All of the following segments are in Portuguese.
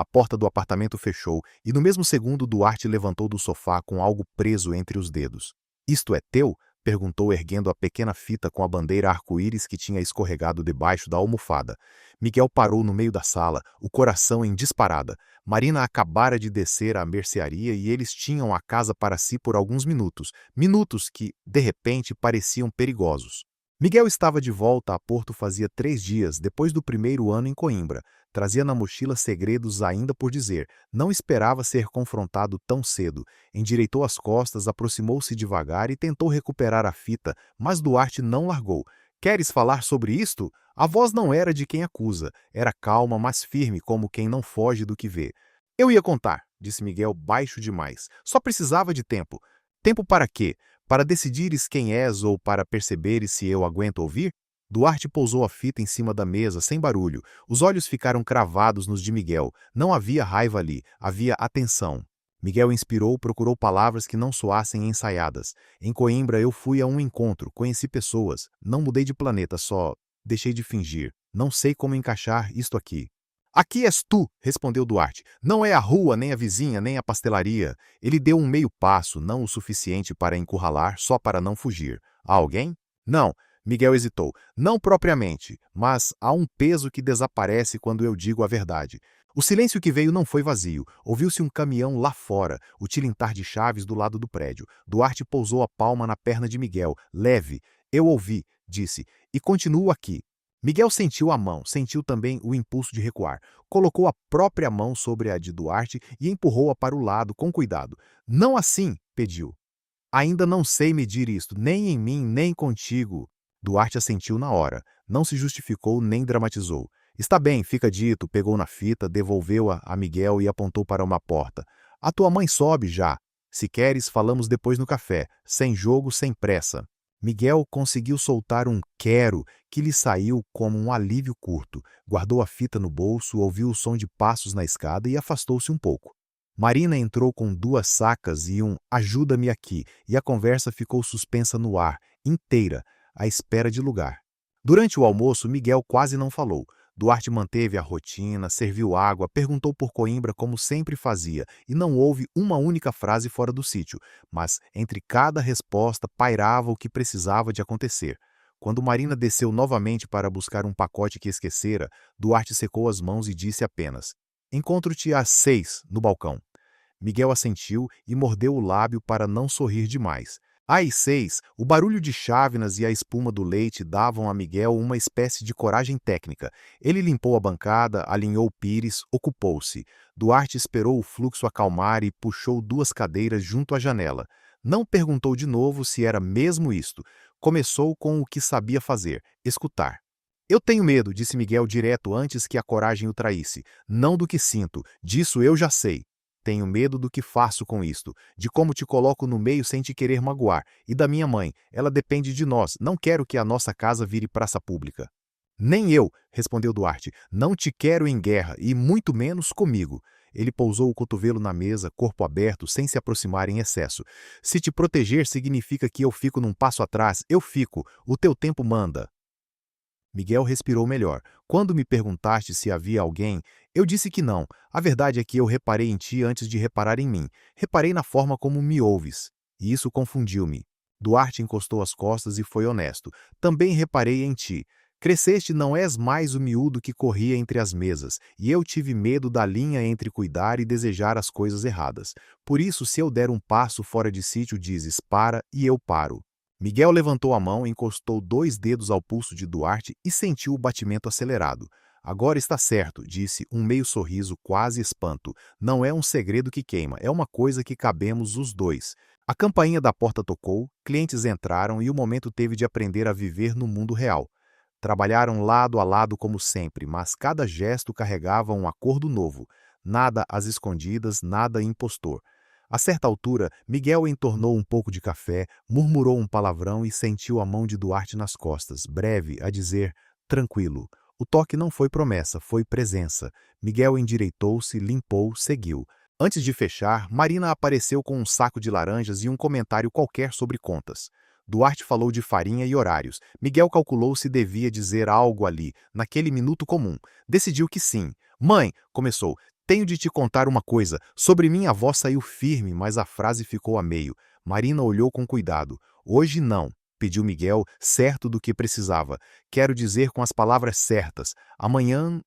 A porta do apartamento fechou e no mesmo segundo Duarte levantou do sofá com algo preso entre os dedos. Isto é teu? Perguntou erguendo a pequena fita com a bandeira arco-íris que tinha escorregado debaixo da almofada. Miguel parou no meio da sala, o coração em disparada. Marina acabara de descer à mercearia e eles tinham a casa para si por alguns minutos. Minutos que, de repente, pareciam perigosos. Miguel estava de volta a Porto fazia 3 dias, depois do primeiro ano em Coimbra. Trazia na mochila segredos ainda por dizer. Não esperava ser confrontado tão cedo. Endireitou as costas, aproximou-se devagar e tentou recuperar a fita, mas Duarte não largou. Queres falar sobre isto? A voz não era de quem acusa. Era calma, mas firme, como quem não foge do que vê. Eu ia contar, disse Miguel baixo demais. Só precisava de tempo. Tempo para quê? Para decidires quem és ou para perceberes se eu aguento ouvir? Duarte pousou a fita em cima da mesa, sem barulho. Os olhos ficaram cravados nos de Miguel. Não havia raiva ali, havia atenção. Miguel inspirou, procurou palavras que não soassem ensaiadas. Em Coimbra eu fui a um encontro, conheci pessoas. Não mudei de planeta, só deixei de fingir. Não sei como encaixar isto aqui. Aqui és tu, respondeu Duarte. Não é a rua, nem a vizinha, nem a pastelaria. Ele deu um meio passo, não o suficiente para encurralar, só para não fugir. Há alguém? Não. Miguel hesitou. Não propriamente, mas há um peso que desaparece quando eu digo a verdade. O silêncio que veio não foi vazio. Ouviu-se um caminhão lá fora, o tilintar de chaves do lado do prédio. Duarte pousou a palma na perna de Miguel. Leve. Eu ouvi, disse, e continuo aqui. Miguel sentiu a mão, sentiu também o impulso de recuar. Colocou a própria mão sobre a de Duarte e empurrou-a para o lado, com cuidado. Não assim, pediu. Ainda não sei medir isto, nem em mim, nem contigo. Duarte assentiu na hora. Não se justificou nem dramatizou. Está bem, fica dito, pegou na fita, devolveu-a a Miguel e apontou para uma porta. A tua mãe sobe já. Se queres, falamos depois no café. Sem jogo, sem pressa. Miguel conseguiu soltar um quero que lhe saiu como um alívio curto. Guardou a fita no bolso, ouviu o som de passos na escada e afastou-se um pouco. Marina entrou com 2 sacas e um ajuda-me aqui, e a conversa ficou suspensa no ar, inteira, à espera de lugar. Durante o almoço, Miguel quase não falou. Duarte manteve a rotina, serviu água, perguntou por Coimbra como sempre fazia, e não houve uma única frase fora do sítio, mas entre cada resposta pairava o que precisava de acontecer. Quando Marina desceu novamente para buscar um pacote que esquecera, Duarte secou as mãos e disse apenas: Encontro-te às 6, no balcão. Miguel assentiu e mordeu o lábio para não sorrir demais. Às 6, o barulho de chávenas e a espuma do leite davam a Miguel uma espécie de coragem técnica. Ele limpou a bancada, alinhou o pires, ocupou-se. Duarte esperou o fluxo acalmar e puxou 2 cadeiras junto à janela. Não perguntou de novo se era mesmo isto. Começou com o que sabia fazer, escutar. Eu tenho medo, disse Miguel direto antes que a coragem o traísse. Não do que sinto, disso eu já sei. Tenho medo do que faço com isto, de como te coloco no meio sem te querer magoar, e da minha mãe, ela depende de nós, não quero que a nossa casa vire praça pública. Nem eu, respondeu Duarte, não te quero em guerra, e muito menos comigo. Ele pousou o cotovelo na mesa, corpo aberto, sem se aproximar em excesso. Se te proteger significa que eu fico num passo atrás, eu fico, o teu tempo manda. Miguel respirou melhor. Quando me perguntaste se havia alguém, eu disse que não. A verdade é que eu reparei em ti antes de reparar em mim. Reparei na forma como me ouves. E isso confundiu-me. Duarte encostou as costas e foi honesto. Também reparei em ti. Cresceste, não és mais o miúdo que corria entre as mesas, e eu tive medo da linha entre cuidar e desejar as coisas erradas. Por isso, se eu der um passo fora de sítio, dizes para e eu paro. Miguel levantou a mão, encostou 2 dedos ao pulso de Duarte e sentiu o batimento acelerado. Agora está certo, disse, um meio sorriso quase espanto. Não é um segredo que queima, é uma coisa que cabemos os 2. A campainha da porta tocou, clientes entraram e o momento teve de aprender a viver no mundo real. Trabalharam lado a lado como sempre, mas cada gesto carregava um acordo novo. Nada às escondidas, nada impostor. A certa altura, Miguel entornou um pouco de café, murmurou um palavrão e sentiu a mão de Duarte nas costas, breve, a dizer, tranquilo. O toque não foi promessa, foi presença. Miguel endireitou-se, limpou, seguiu. Antes de fechar, Marina apareceu com um saco de laranjas e um comentário qualquer sobre contas. Duarte falou de farinha e horários. Miguel calculou se devia dizer algo ali, naquele minuto comum. Decidiu que sim. Mãe, começou, Tenho de te contar uma coisa. Sobre mim a voz saiu firme, mas a frase ficou a meio. Marina olhou com cuidado. Hoje não, pediu Miguel, certo do que precisava. Quero dizer com as palavras certas. Amanhã.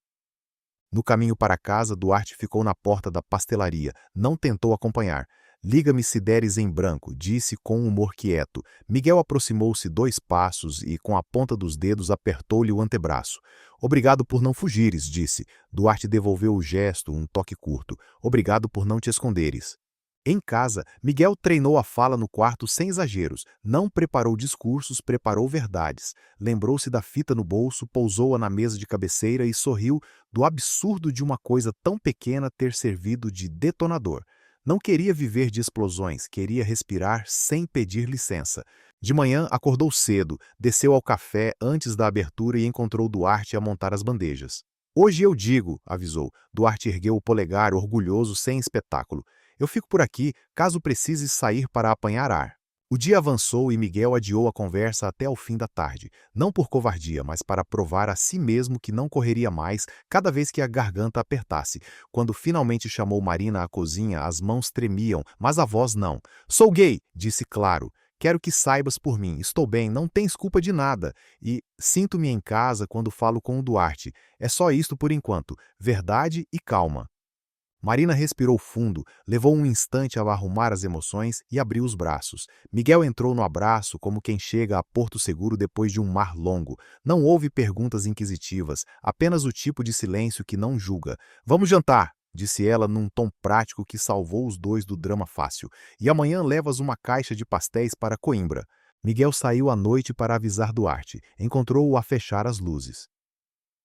No caminho para casa, Duarte ficou na porta da pastelaria. Não tentou acompanhar. Liga-me se deres em branco, disse com um humor quieto. Miguel aproximou-se 2 passos e, com a ponta dos dedos, apertou-lhe o antebraço. Obrigado por não fugires, disse. Duarte devolveu o gesto, um toque curto. Obrigado por não te esconderes. Em casa, Miguel treinou a fala no quarto sem exageros. Não preparou discursos, preparou verdades. Lembrou-se da fita no bolso, pousou-a na mesa de cabeceira e sorriu do absurdo de uma coisa tão pequena ter servido de detonador. Não queria viver de explosões, queria respirar sem pedir licença. De manhã, acordou cedo, desceu ao café antes da abertura e encontrou Duarte a montar as bandejas. Hoje eu digo, avisou. Duarte ergueu o polegar, orgulhoso, sem espetáculo. Eu fico por aqui, caso precise sair para apanhar ar. O dia avançou e Miguel adiou a conversa até ao fim da tarde, não por covardia, mas para provar a si mesmo que não correria mais cada vez que a garganta apertasse. Quando finalmente chamou Marina à cozinha, as mãos tremiam, mas a voz não. Sou gay, disse claro. Quero que saibas por mim, estou bem, não tens culpa de nada. E sinto-me em casa quando falo com o Duarte. É só isto por enquanto, verdade e calma. Marina respirou fundo, levou um instante a arrumar as emoções e abriu os braços. Miguel entrou no abraço como quem chega a Porto Seguro depois de um mar longo. Não houve perguntas inquisitivas, apenas o tipo de silêncio que não julga. Vamos jantar, disse ela num tom prático que salvou os dois do drama fácil. E amanhã levas uma caixa de pastéis para Coimbra. Miguel saiu à noite para avisar Duarte. Encontrou-o a fechar as luzes.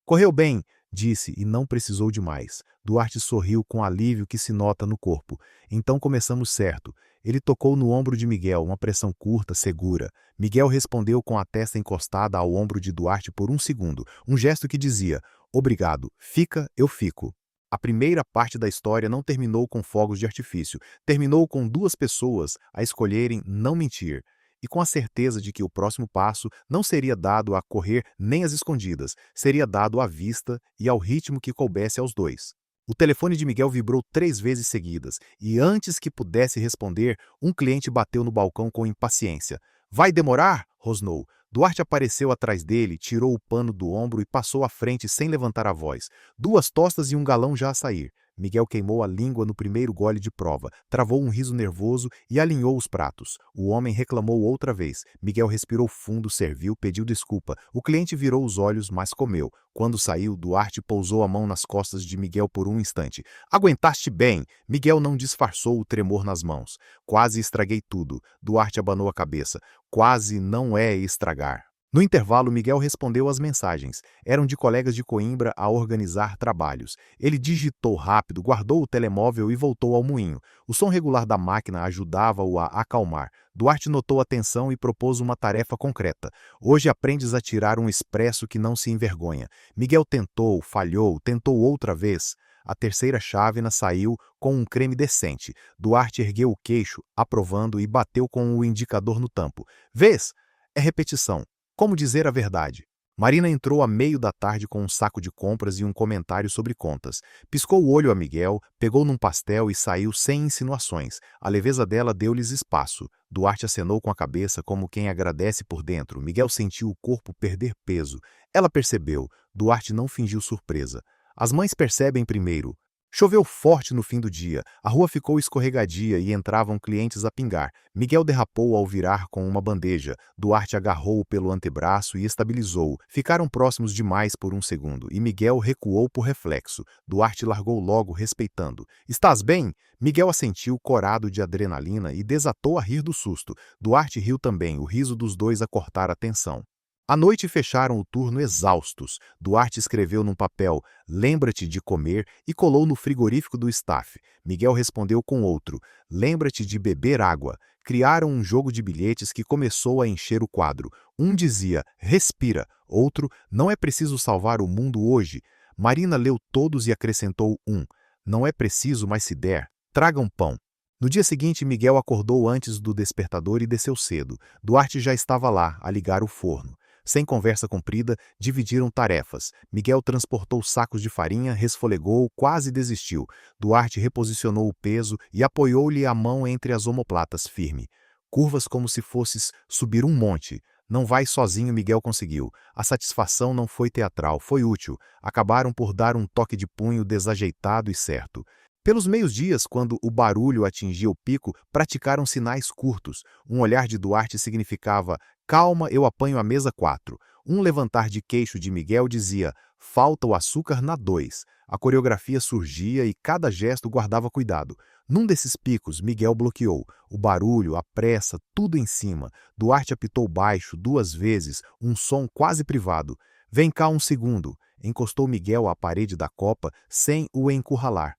Correu bem, disse, e não precisou de mais. Duarte sorriu com alívio que se nota no corpo. Então começamos certo. Ele tocou no ombro de Miguel, uma pressão curta, segura. Miguel respondeu com a testa encostada ao ombro de Duarte por um segundo, um gesto que dizia, obrigado, fica, eu fico. A primeira parte da história não terminou com fogos de artifício, terminou com 2 pessoas a escolherem não mentir. E com a certeza de que o próximo passo não seria dado a correr nem às escondidas, seria dado à vista e ao ritmo que coubesse aos dois. O telefone de Miguel vibrou 3 vezes seguidas, e antes que pudesse responder, um cliente bateu no balcão com impaciência. Vai demorar? Rosnou. Duarte apareceu atrás dele, tirou o pano do ombro e passou à frente sem levantar a voz. 2 tostas e um galão já a sair. Miguel queimou a língua no primeiro gole de prova, travou um riso nervoso e alinhou os pratos. O homem reclamou outra vez. Miguel respirou fundo, serviu, pediu desculpa. O cliente virou os olhos, mas comeu. Quando saiu, Duarte pousou a mão nas costas de Miguel por um instante. Aguentaste bem! Miguel não disfarçou o tremor nas mãos. Quase estraguei tudo. Duarte abanou a cabeça. Quase não é estragar. No intervalo, Miguel respondeu às mensagens. Eram de colegas de Coimbra a organizar trabalhos. Ele digitou rápido, guardou o telemóvel e voltou ao moinho. O som regular da máquina ajudava-o a acalmar. Duarte notou a tensão e propôs uma tarefa concreta. Hoje aprendes a tirar um expresso que não se envergonha. Miguel tentou, falhou, tentou outra vez. A terceira chávena saiu com um creme decente. Duarte ergueu o queixo, aprovando, e bateu com o indicador no tampo. Vês? É repetição. Como dizer a verdade? Marina entrou à meio da tarde com um saco de compras e um comentário sobre contas. Piscou o olho a Miguel, pegou num pastel e saiu sem insinuações. A leveza dela deu-lhes espaço. Duarte acenou com a cabeça como quem agradece por dentro. Miguel sentiu o corpo perder peso. Ela percebeu. Duarte não fingiu surpresa. As mães percebem primeiro. Choveu forte no fim do dia, a rua ficou escorregadia e entravam clientes a pingar. Miguel derrapou ao virar com uma bandeja. Duarte agarrou-o pelo antebraço e estabilizou-o. Ficaram próximos demais por um segundo, e Miguel recuou por reflexo. Duarte largou logo, respeitando. Estás bem? Miguel assentiu, corado de adrenalina, e desatou a rir do susto. Duarte riu também, o riso dos dois a cortar a tensão. À noite fecharam o turno exaustos. Duarte escreveu num papel, lembra-te de comer, e colou no frigorífico do staff. Miguel respondeu com outro, lembra-te de beber água. Criaram um jogo de bilhetes que começou a encher o quadro. Um dizia, respira. Outro, não é preciso salvar o mundo hoje. Marina leu todos e acrescentou um, não é preciso, mas se der, tragam pão. No dia seguinte, Miguel acordou antes do despertador e desceu cedo. Duarte já estava lá, a ligar o forno. Sem conversa comprida, dividiram tarefas. Miguel transportou sacos de farinha, resfolegou, quase desistiu. Duarte reposicionou o peso e apoiou-lhe a mão entre as omoplatas firme. Curvas como se fosses subir um monte. Não vai sozinho, Miguel conseguiu. A satisfação não foi teatral, foi útil. Acabaram por dar um toque de punho desajeitado e certo. Pelos meios-dias, quando o barulho atingia o pico, praticaram sinais curtos. Um olhar de Duarte significava: calma, eu apanho a mesa 4. Um levantar de queixo de Miguel dizia: falta o açúcar na 2. A coreografia surgia e cada gesto guardava cuidado. Num desses picos, Miguel bloqueou. O barulho, a pressa, tudo em cima. Duarte apitou baixo 2 vezes, um som quase privado. Vem cá um segundo. Encostou Miguel à parede da copa, sem o encurralar.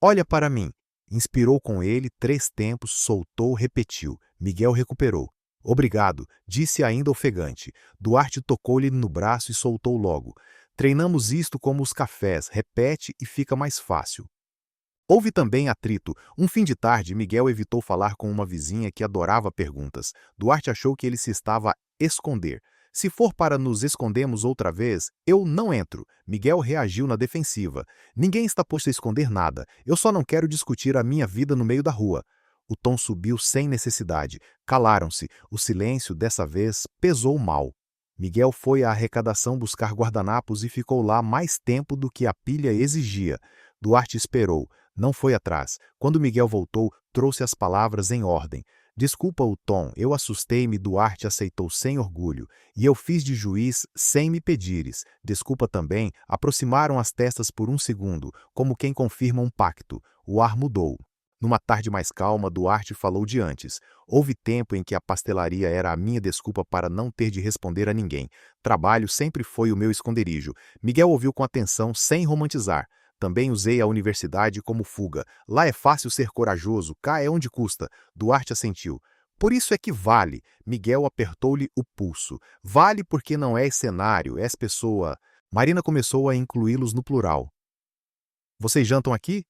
Olha para mim. Inspirou com ele 3 tempos, soltou, repetiu. Miguel recuperou. Obrigado, disse ainda ofegante. Duarte tocou-lhe no braço e soltou logo. Treinamos isto como os cafés, repete e fica mais fácil. Houve também atrito. Um fim de tarde, Miguel evitou falar com uma vizinha que adorava perguntas. Duarte achou que ele se estava a esconder. Se for para nos escondermos outra vez, eu não entro. Miguel reagiu na defensiva. Ninguém está posto a esconder nada. Eu só não quero discutir a minha vida no meio da rua. O tom subiu sem necessidade. Calaram-se. O silêncio, dessa vez, pesou mal. Miguel foi à arrecadação buscar guardanapos e ficou lá mais tempo do que a pilha exigia. Duarte esperou. Não foi atrás. Quando Miguel voltou, trouxe as palavras em ordem. Desculpa o tom, eu assustei-me, Duarte aceitou sem orgulho. E eu fiz de juiz sem me pedires. Desculpa também, aproximaram as testas por um segundo, como quem confirma um pacto. O ar mudou. Numa tarde mais calma, Duarte falou de antes. Houve tempo em que a pastelaria era a minha desculpa para não ter de responder a ninguém. Trabalho sempre foi o meu esconderijo. Miguel ouviu com atenção, sem romantizar. Também usei a universidade como fuga. Lá é fácil ser corajoso, cá é onde custa. Duarte assentiu. Por isso é que vale. Miguel apertou-lhe o pulso. Vale porque não és cenário, és pessoa. Marina começou a incluí-los no plural. Vocês jantam aqui?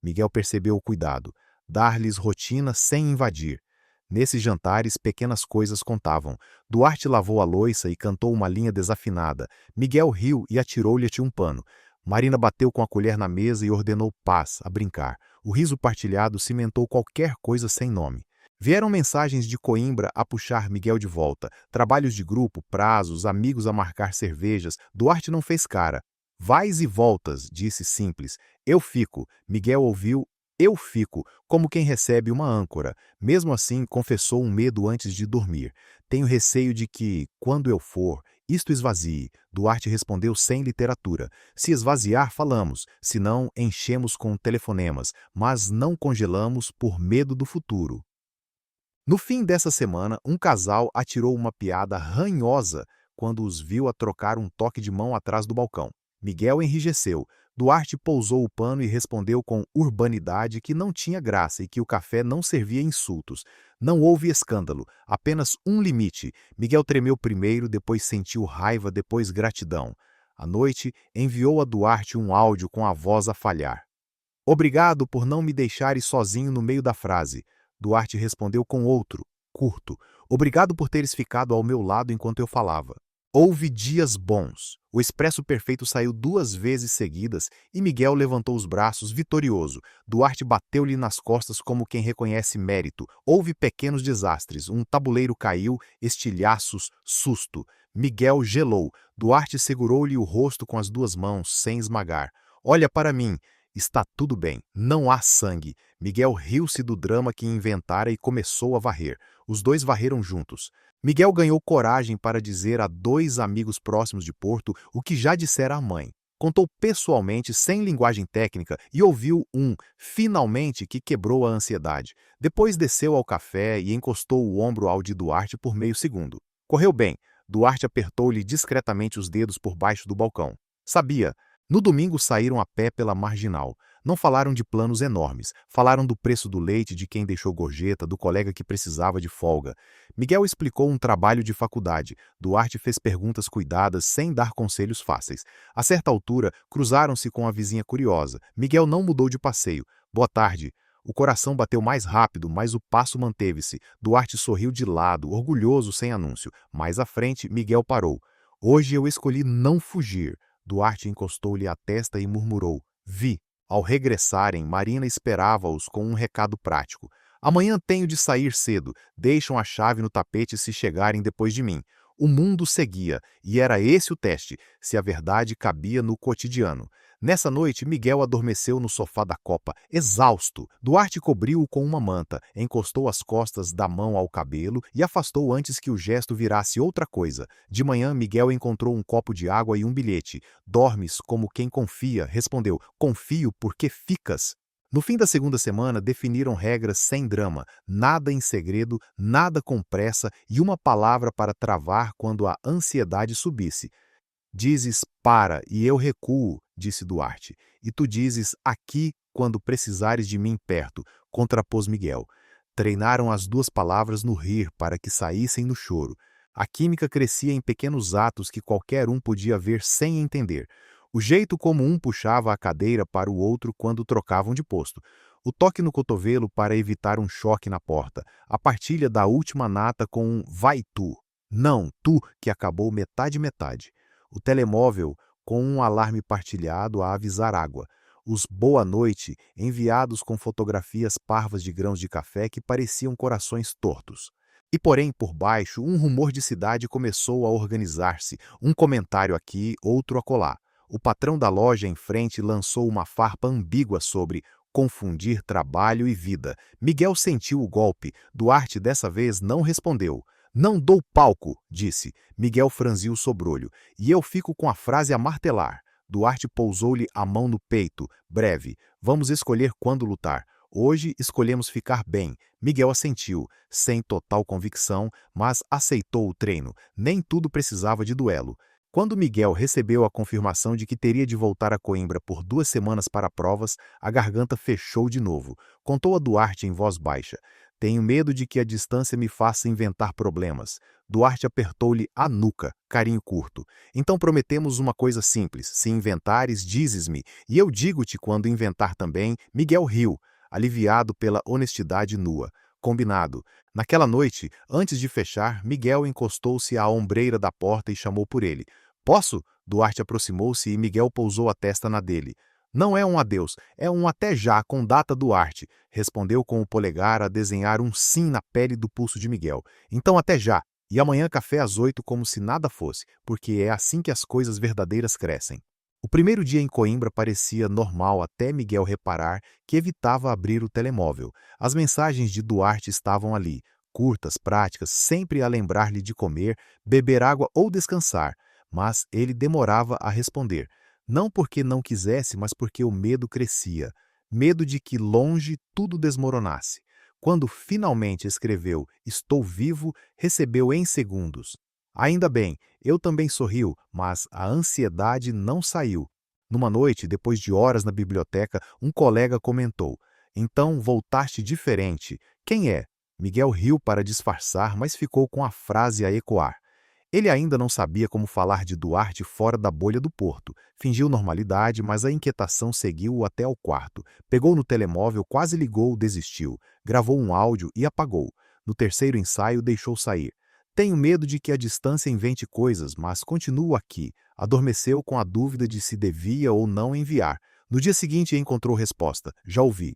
Miguel percebeu o cuidado. Dar-lhes rotina sem invadir. Nesses jantares, pequenas coisas contavam. Duarte lavou a louça e cantou uma linha desafinada. Miguel riu e atirou-lhe um pano. Marina bateu com a colher na mesa e ordenou paz, a brincar. O riso partilhado cimentou qualquer coisa sem nome. Vieram mensagens de Coimbra a puxar Miguel de volta. Trabalhos de grupo, prazos, amigos a marcar cervejas. Duarte não fez cara. Vais e voltas, disse simples. Eu fico. Miguel ouviu. Eu fico, como quem recebe uma âncora. Mesmo assim, confessou um medo antes de dormir. Tenho receio de que, quando eu for, isto esvazie. Duarte respondeu sem literatura. Se esvaziar, falamos. Se não, enchemos com telefonemas. Mas não congelamos por medo do futuro. No fim dessa semana, um casal atirou uma piada ranhosa quando os viu a trocar um toque de mão atrás do balcão. Miguel enrijeceu. Duarte pousou o pano e respondeu com urbanidade que não tinha graça e que o café não servia insultos. Não houve escândalo, apenas um limite. Miguel tremeu primeiro, depois sentiu raiva, depois gratidão. À noite, enviou a Duarte um áudio com a voz a falhar. Obrigado por não me deixares sozinho no meio da frase. Duarte respondeu com outro, curto. Obrigado por teres ficado ao meu lado enquanto eu falava. Houve dias bons. O expresso perfeito saiu 2 vezes seguidas e Miguel levantou os braços vitorioso. Duarte bateu-lhe nas costas como quem reconhece mérito. Houve pequenos desastres. Um tabuleiro caiu, estilhaços, susto. Miguel gelou. Duarte segurou-lhe o rosto com as 2 mãos, sem esmagar. Olha para mim. Está tudo bem. Não há sangue. Miguel riu-se do drama que inventara e começou a varrer. Os dois varreram juntos. Miguel ganhou coragem para dizer a 2 amigos próximos de Porto o que já dissera à mãe. Contou pessoalmente, sem linguagem técnica, e ouviu finalmente, que quebrou a ansiedade. Depois desceu ao café e encostou o ombro ao de Duarte por meio segundo. Correu bem. Duarte apertou-lhe discretamente os dedos por baixo do balcão. Sabia. No domingo saíram a pé pela Marginal. Não falaram de planos enormes. Falaram do preço do leite de quem deixou gorjeta, do colega que precisava de folga. Miguel explicou um trabalho de faculdade. Duarte fez perguntas cuidadas, sem dar conselhos fáceis. A certa altura, cruzaram-se com a vizinha curiosa. Miguel não mudou de passeio. Boa tarde. O coração bateu mais rápido, mas o passo manteve-se. Duarte sorriu de lado, orgulhoso sem anúncio. Mais à frente, Miguel parou. Hoje eu escolhi não fugir. Duarte encostou-lhe a testa e murmurou. Vi. Ao regressarem, Marina esperava-os com um recado prático. Amanhã tenho de sair cedo. Deixam a chave no tapete se chegarem depois de mim. O mundo seguia, e era esse o teste, se a verdade cabia no cotidiano. Nessa noite, Miguel adormeceu no sofá da copa, exausto. Duarte cobriu-o com uma manta, encostou as costas da mão ao cabelo e afastou antes que o gesto virasse outra coisa. De manhã, Miguel encontrou um copo de água e um bilhete. Dormes como quem confia, respondeu. Confio porque ficas. No fim da segunda semana, definiram regras sem drama, nada em segredo, nada com pressa e uma palavra para travar quando a ansiedade subisse. Dizes para e eu recuo, disse Duarte, e tu dizes aqui quando precisares de mim perto, contrapôs Miguel. Treinaram as duas palavras no rir para que saíssem no choro. A química crescia em pequenos atos que qualquer um podia ver sem entender. O jeito como um puxava a cadeira para o outro quando trocavam de posto. O toque no cotovelo para evitar um choque na porta. A partilha da última nata com um vai tu. Não, tu, que acabou metade-metade. O telemóvel com um alarme partilhado a avisar água. Os boa noite enviados com fotografias parvas de grãos de café que pareciam corações tortos. E porém, por baixo, um rumor de cidade começou a organizar-se, um comentário aqui, outro acolá. O patrão da loja em frente lançou uma farpa ambígua sobre confundir trabalho e vida. Miguel sentiu o golpe. Duarte dessa vez não respondeu. Não dou palco, disse. Miguel franziu o sobrolho. E eu fico com a frase a martelar. Duarte pousou-lhe a mão no peito. Breve. Vamos escolher quando lutar. Hoje escolhemos ficar bem. Miguel assentiu, sem total convicção, mas aceitou o treino. Nem tudo precisava de duelo. Quando Miguel recebeu a confirmação de que teria de voltar a Coimbra por 2 semanas para provas, a garganta fechou de novo. Contou a Duarte em voz baixa. Tenho medo de que a distância me faça inventar problemas. Duarte apertou-lhe a nuca, carinho curto. Então prometemos uma coisa simples. Se inventares, dizes-me. E eu digo-te quando inventar também. Miguel riu, aliviado pela honestidade nua. Combinado. Naquela noite, antes de fechar, Miguel encostou-se à ombreira da porta e chamou por ele. Posso? Duarte aproximou-se e Miguel pousou a testa na dele. Não é um adeus, é um até já com data Duarte, respondeu com o polegar a desenhar um sim na pele do pulso de Miguel. Então até já, e amanhã café às 8 como se nada fosse, porque é assim que as coisas verdadeiras crescem. O primeiro dia em Coimbra parecia normal até Miguel reparar que evitava abrir o telemóvel. As mensagens de Duarte estavam ali, curtas, práticas, sempre a lembrar-lhe de comer, beber água ou descansar. Mas ele demorava a responder, não porque não quisesse, mas porque o medo crescia, medo de que longe tudo desmoronasse. Quando finalmente escreveu "Estou vivo", recebeu em segundos. Ainda bem, eu também sorriu, mas a ansiedade não saiu. Numa noite, depois de horas na biblioteca, um colega comentou, então voltaste diferente. Quem é? Miguel riu para disfarçar, mas ficou com a frase a ecoar. Ele ainda não sabia como falar de Duarte fora da bolha do Porto. Fingiu normalidade, mas a inquietação seguiu-o até ao quarto. Pegou no telemóvel, quase ligou, desistiu. Gravou um áudio e apagou. No terceiro ensaio, deixou sair. Tenho medo de que a distância invente coisas, mas continuo aqui. Adormeceu com a dúvida de se devia ou não enviar. No dia seguinte encontrou resposta. Já ouvi.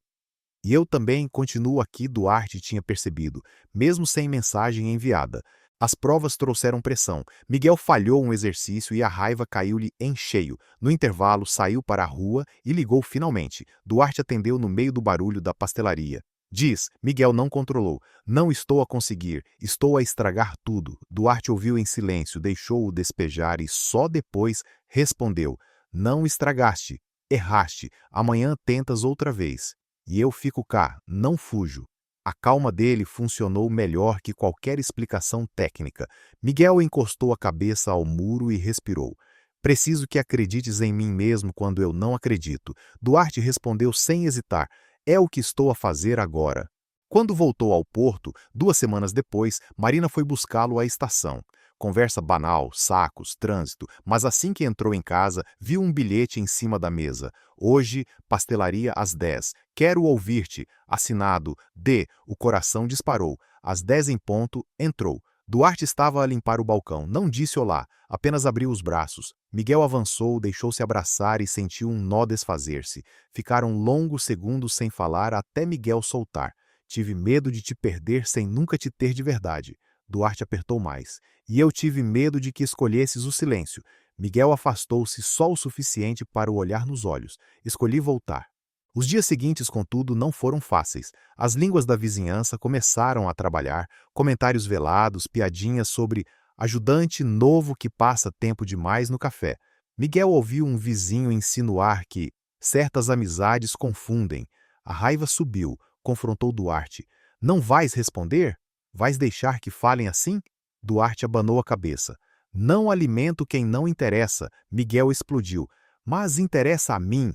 E eu também continuo aqui, Duarte tinha percebido, mesmo sem mensagem enviada. As provas trouxeram pressão. Miguel falhou um exercício e a raiva caiu-lhe em cheio. No intervalo, saiu para a rua e ligou finalmente. Duarte atendeu no meio do barulho da pastelaria. Diz, Miguel não controlou. Não estou a conseguir, estou a estragar tudo. Duarte ouviu em silêncio, deixou-o despejar e só depois respondeu. Não estragaste, erraste, amanhã tentas outra vez. E eu fico cá, não fujo. A calma dele funcionou melhor que qualquer explicação técnica. Miguel encostou a cabeça ao muro e respirou. Preciso que acredites em mim mesmo quando eu não acredito. Duarte respondeu sem hesitar. É o que estou a fazer agora. Quando voltou ao porto, 2 semanas depois, Marina foi buscá-lo à estação. Conversa banal, sacos, trânsito, mas assim que entrou em casa, viu um bilhete em cima da mesa. Hoje, pastelaria às 10. Quero ouvir-te. Assinado D. O coração disparou. Às 10 em ponto, entrou. Duarte estava a limpar o balcão. Não disse olá, apenas abriu os braços. Miguel avançou, deixou-se abraçar e sentiu um nó desfazer-se. Ficaram longos segundos sem falar até Miguel soltar. Tive medo de te perder sem nunca te ter de verdade. Duarte apertou mais. E eu tive medo de que escolhesses o silêncio. Miguel afastou-se só o suficiente para o olhar nos olhos. Escolhi voltar. Os dias seguintes, contudo, não foram fáceis. As línguas da vizinhança começaram a trabalhar, comentários velados, piadinhas sobre ajudante novo que passa tempo demais no café. Miguel ouviu um vizinho insinuar que certas amizades confundem. A raiva subiu, confrontou Duarte. Não vais responder? Vais deixar que falem assim? Duarte abanou a cabeça. Não alimento quem não interessa, Miguel explodiu. Mas interessa a mim,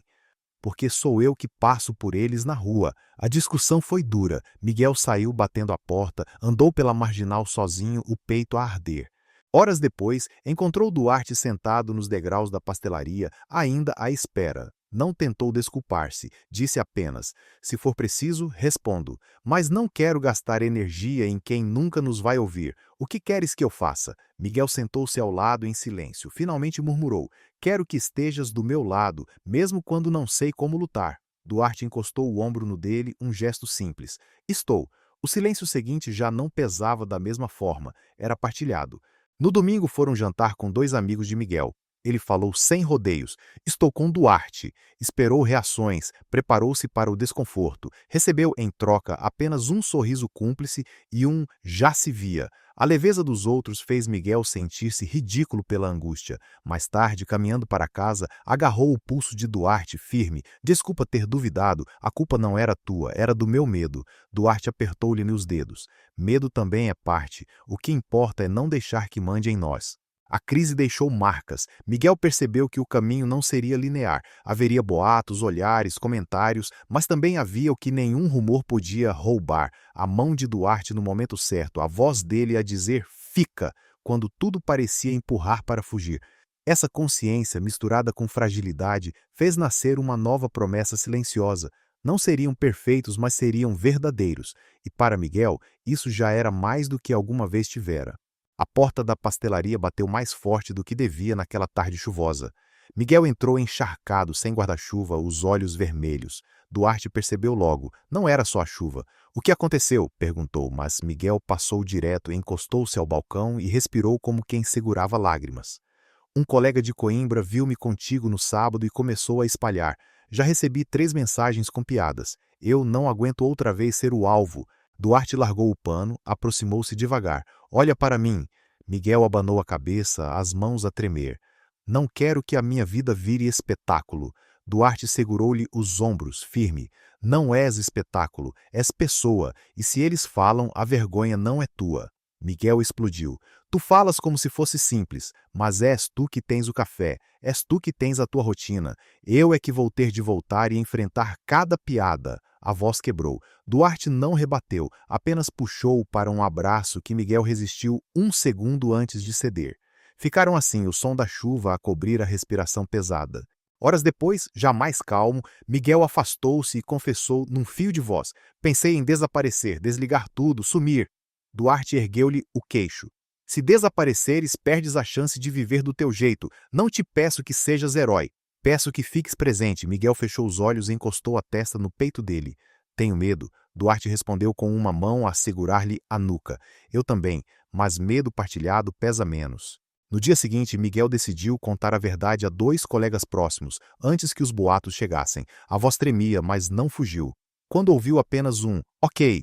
porque sou eu que passo por eles na rua. A discussão foi dura. Miguel saiu batendo a porta, andou pela marginal sozinho, o peito a arder. Horas depois, encontrou Duarte sentado nos degraus da pastelaria, ainda à espera. Não tentou desculpar-se, disse apenas: se for preciso, respondo, mas não quero gastar energia em quem nunca nos vai ouvir. O que queres que eu faça? Miguel sentou-se ao lado em silêncio. Finalmente murmurou: quero que estejas do meu lado, mesmo quando não sei como lutar. Duarte encostou o ombro no dele, um gesto simples. Estou. O silêncio seguinte já não pesava da mesma forma, era partilhado. No domingo foram jantar com dois amigos de Miguel. Ele falou sem rodeios. Estou com Duarte. Esperou reações, preparou-se para o desconforto. Recebeu, em troca, apenas um sorriso cúmplice e um já se via. A leveza dos outros fez Miguel sentir-se ridículo pela angústia. Mais tarde, caminhando para casa, agarrou o pulso de Duarte firme. Desculpa ter duvidado, a culpa não era tua, era do meu medo. Duarte apertou-lhe nos dedos. Medo também é parte. O que importa é não deixar que mande em nós. A crise deixou marcas. Miguel percebeu que o caminho não seria linear. Haveria boatos, olhares, comentários, mas também havia o que nenhum rumor podia roubar: a mão de Duarte no momento certo, a voz dele a dizer fica, quando tudo parecia empurrar para fugir. Essa consciência, misturada com fragilidade, fez nascer uma nova promessa silenciosa. Não seriam perfeitos, mas seriam verdadeiros. E para Miguel, isso já era mais do que alguma vez tivera. A porta da pastelaria bateu mais forte do que devia naquela tarde chuvosa. Miguel entrou encharcado, sem guarda-chuva, os olhos vermelhos. Duarte percebeu logo. Não era só a chuva. O que aconteceu? Perguntou, mas Miguel passou direto, encostou-se ao balcão e respirou como quem segurava lágrimas. Um colega de Coimbra viu-me contigo no sábado e começou a espalhar. Já recebi 3 mensagens com piadas. Eu não aguento outra vez ser o alvo. Duarte largou o pano, aproximou-se devagar. Olha para mim. Miguel abanou a cabeça, as mãos a tremer. Não quero que a minha vida vire espetáculo. Duarte segurou-lhe os ombros, firme. Não és espetáculo, és pessoa, e se eles falam, a vergonha não é tua. Miguel explodiu. Tu falas como se fosse simples, mas és tu que tens o café, és tu que tens a tua rotina. Eu é que vou ter de voltar e enfrentar cada piada. A voz quebrou. Duarte não rebateu, apenas puxou-o para um abraço que Miguel resistiu um segundo antes de ceder. Ficaram assim, o som da chuva a cobrir a respiração pesada. Horas depois, já mais calmo, Miguel afastou-se e confessou num fio de voz: pensei em desaparecer, desligar tudo, sumir. Duarte ergueu-lhe o queixo. Se desapareceres, perdes a chance de viver do teu jeito. Não te peço que sejas herói. Peço que fiques presente. Miguel fechou os olhos e encostou a testa no peito dele. Tenho medo. Duarte respondeu com uma mão a segurar-lhe a nuca. Eu também, mas medo partilhado pesa menos. No dia seguinte, Miguel decidiu contar a verdade a 2 colegas próximos, antes que os boatos chegassem. A voz tremia, mas não fugiu. Quando ouviu apenas um ok.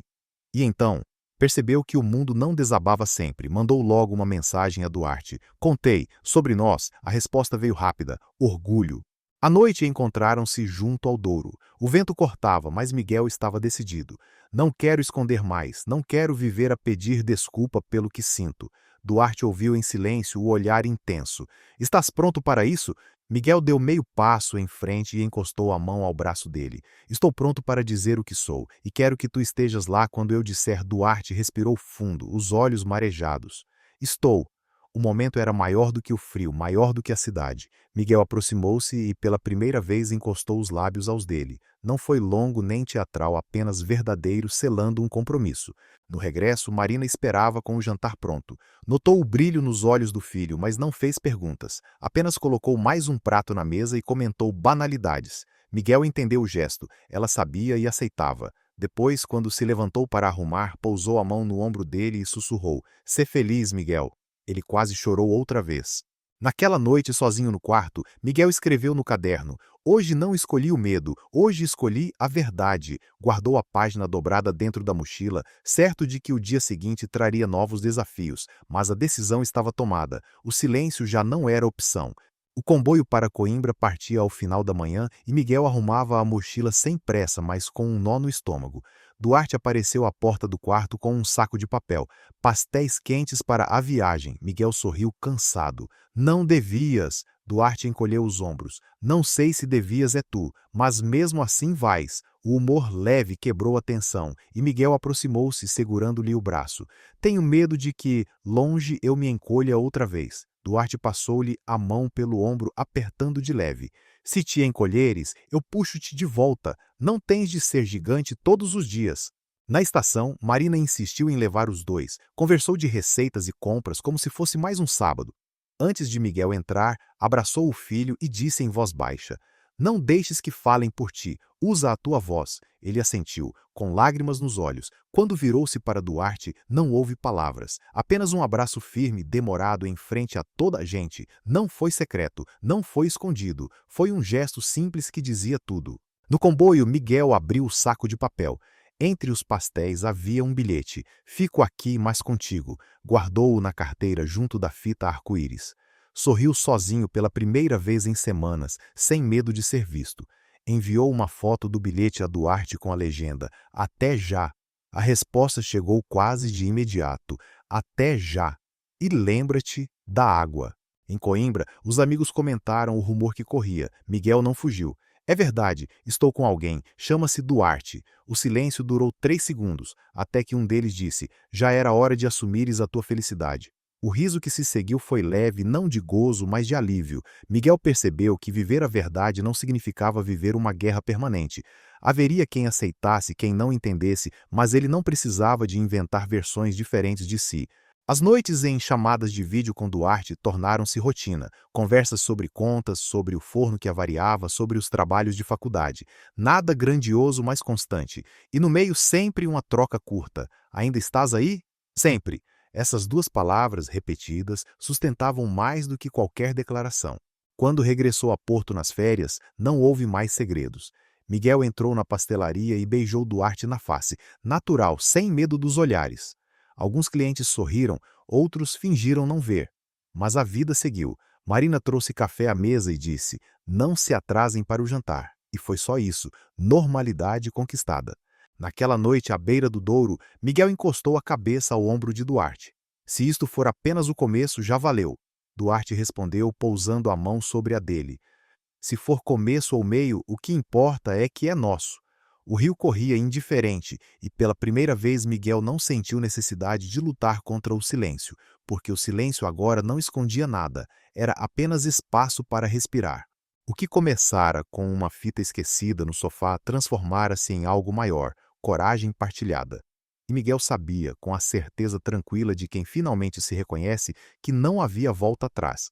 E então, percebeu que o mundo não desabava sempre. Mandou logo uma mensagem a Duarte. Contei. Sobre nós, a resposta veio rápida. Orgulho. À noite encontraram-se junto ao Douro. O vento cortava, mas Miguel estava decidido. Não quero esconder mais, não quero viver a pedir desculpa pelo que sinto. Duarte ouviu em silêncio o olhar intenso. Estás pronto para isso? Miguel deu meio passo em frente e encostou a mão ao braço dele. Estou pronto para dizer o que sou, e quero que tu estejas lá quando eu disser. Duarte respirou fundo, os olhos marejados. Estou. O momento era maior do que o frio, maior do que a cidade. Miguel aproximou-se e pela primeira vez encostou os lábios aos dele. Não foi longo nem teatral, apenas verdadeiro, selando um compromisso. No regresso, Marina esperava com o jantar pronto. Notou o brilho nos olhos do filho, mas não fez perguntas. Apenas colocou mais um prato na mesa e comentou banalidades. Miguel entendeu o gesto. Ela sabia e aceitava. Depois, quando se levantou para arrumar, pousou a mão no ombro dele e sussurrou: "Sê feliz, Miguel." Ele quase chorou outra vez. Naquela noite, sozinho no quarto, Miguel escreveu no caderno: "Hoje não escolhi o medo, hoje escolhi a verdade." Guardou a página dobrada dentro da mochila, certo de que o dia seguinte traria novos desafios, mas a decisão estava tomada. O silêncio já não era opção. O comboio para Coimbra partia ao final da manhã e Miguel arrumava a mochila sem pressa, mas com um nó no estômago. Duarte apareceu à porta do quarto com um saco de papel. Pastéis quentes para a viagem. Miguel sorriu cansado. "Não devias." Duarte encolheu os ombros. "Não sei se devias é tu, mas mesmo assim vais." O humor leve quebrou a tensão e Miguel aproximou-se, segurando-lhe o braço. "Tenho medo de que, longe, eu me encolha outra vez." Duarte passou-lhe a mão pelo ombro, apertando de leve. "Se te encolheres, eu puxo-te de volta. Não tens de ser gigante todos os dias." Na estação, Marina insistiu em levar os dois. Conversou de receitas e compras como se fosse mais um sábado. Antes de Miguel entrar, abraçou o filho e disse em voz baixa: "Não deixes que falem por ti. Usa a tua voz." Ele assentiu, com lágrimas nos olhos. Quando virou-se para Duarte, não houve palavras. Apenas um abraço firme, demorado em frente a toda a gente. Não foi secreto, não foi escondido. Foi um gesto simples que dizia tudo. No comboio, Miguel abriu o saco de papel. Entre os pastéis havia um bilhete: "Fico aqui, mas contigo." Guardou-o na carteira junto da fita arco-íris. Sorriu sozinho pela primeira vez em semanas, sem medo de ser visto. Enviou uma foto do bilhete a Duarte com a legenda: "Até já." A resposta chegou quase de imediato: "Até já. E lembra-te da água." Em Coimbra, os amigos comentaram o rumor que corria. Miguel não fugiu. "É verdade, estou com alguém, chama-se Duarte." O silêncio durou 3 segundos, até que um deles disse: "Já era hora de assumires a tua felicidade." O riso que se seguiu foi leve, não de gozo, mas de alívio. Miguel percebeu que viver a verdade não significava viver uma guerra permanente. Haveria quem aceitasse, quem não entendesse, mas ele não precisava de inventar versões diferentes de si. As noites em chamadas de vídeo com Duarte tornaram-se rotina. Conversas sobre contas, sobre o forno que avariava, sobre os trabalhos de faculdade. Nada grandioso, mas constante. E no meio sempre uma troca curta. "Ainda estás aí?" "Sempre." Essas 2 palavras, repetidas, sustentavam mais do que qualquer declaração. Quando regressou a Porto nas férias, não houve mais segredos. Miguel entrou na pastelaria e beijou Duarte na face, natural, sem medo dos olhares. Alguns clientes sorriram, outros fingiram não ver. Mas a vida seguiu. Marina trouxe café à mesa e disse: "Não se atrasem para o jantar." E foi só isso, normalidade conquistada. Naquela noite à beira do Douro, Miguel encostou a cabeça ao ombro de Duarte. "Se isto for apenas o começo, já valeu." Duarte respondeu, pousando a mão sobre a dele: "Se for começo ou meio, o que importa é que é nosso." O rio corria indiferente e pela primeira vez Miguel não sentiu necessidade de lutar contra o silêncio, porque o silêncio agora não escondia nada, era apenas espaço para respirar. O que começara com uma fita esquecida no sofá transformara-se em algo maior, coragem partilhada. E Miguel sabia, com a certeza tranquila de quem finalmente se reconhece, que não havia volta atrás.